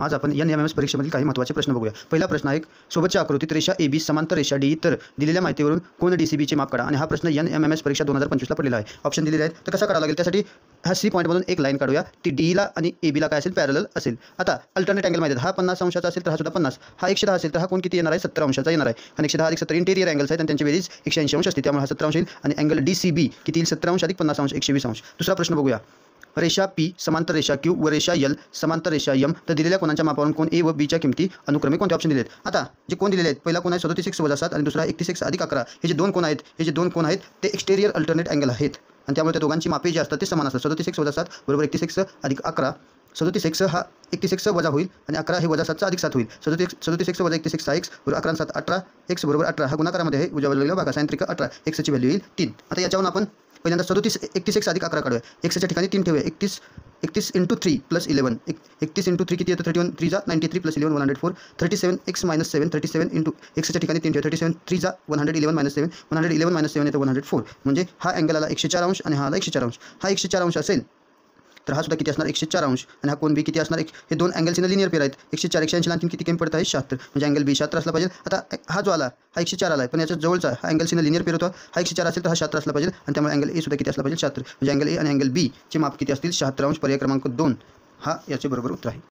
आज आपण NMMS परीक्षेमधील काही महत्त्वाचे प्रश्न बघूया। पहिला प्रश्न आहे, सोबतच्या आकृतीत रेषा AB समांतर रेषा DE तर दिलेल्या माहितीवरून कोण DCBचे माप काढा। आणि हा प्रश्न NMMS परीक्षा 2025 ला पडलेला आहे। ऑप्शन दिलेले आहेत, तर कसा काढावा लागेल त्यासाठी ह्या C पॉईंटमधून एक लाईन काढूया, ती DEला आणि ABला काय असेल, पॅरलल असेल। आता अल्टरनेट अँगल माहिती आहे, हा 50 अंशाचा असेल तर हा सुद्धा 50, हा 110 असेल तर हा कोण किती येणार आहे, 70 अंशाचा येणार आहे। आणि 110 अधिक 70 इंटेरियर अँगल्स आहेत आणि त्यांची बेरीज 180 अंश असते, त्यामुळे हा 70 अंश येईल आणि अँगल DCB किती येईल, 70 अंश अधिक 50 अंश 120 अंश। दुसरा प्रश्न बघूया, रेषा P समांतर रेषा Q व रेषा L समांतर रेषा M तर दिलेल्या कोणाच्या मापावरून कोण A व Bच्या किमती अनुक्रमे कोणते ऑप्शन दिलेत। आता जे कोण दिलेले आहेत, पहिला कोण आहे 37x - 7 आणि दुसरा 31x अधिक 11, हे जे दोन कोण आहेत ते एक्सटेरियर अल्टरनेट अँगल आहेत आणि त्यामुळे त्या दोघांची मापे जी असतात ते समान असतात। 37x - 7 बरोबर 31x अधिक 11, 37x हा 31x वजा होईल आणि 11 हे वजा 7 अधिक 7 होईल। 37x वजा 31x 6x बरोबर 11 7 18, x बरोबर 18 हा गुणाकारामध्ये आहे, उजव्या बाजूला भागा साइन त्रिक 18, x ची व्हॅल्यू येईल 3। आता याच्यावरून आपण पहिल्यांदा 31x अधिक 11 काढूया, x च्या ठिकाणी 3 ठेवूया, 31 × 3 + 11, 31 × 3 किती येतं, 31 3 जा 93 + 11 104, 37x - 7 37 × x च्या ठिकाणी 3 ठेवूया, 37 3 जा 111 - 7 111 - 7 येतं 104, म्हणजे हा अँगल आला 104 अंश आणि हा आला 104 अंश। हा 104 अंश असेल तर हा सुद्धा किती असणार, 104 अंश, आणि हा कोण B किती असणार, हे दोन अँगल्सना लिनियर पेअर आहेत। 104 180 ला आणखी किती कमी पडत आहे, 76, म्हणजे अँगल B 76 असला पाहिजे। आता हा जो आला हा 104 आला आहे, पण याच्या जवळचा हा अँगल्सना लिनियर पेअर होता, हा 104 असेल तर हा 76 असला पाहिजे आणि त्यामुळे अँगल A सुद्धा किती असला पाहिजे, 76, म्हणजे अँगल A आणि अँगल B चे माप किती असतील, 76 अंश। पर्याय क्रमांक 2 हा याचे बरोबर उत्तर आहे।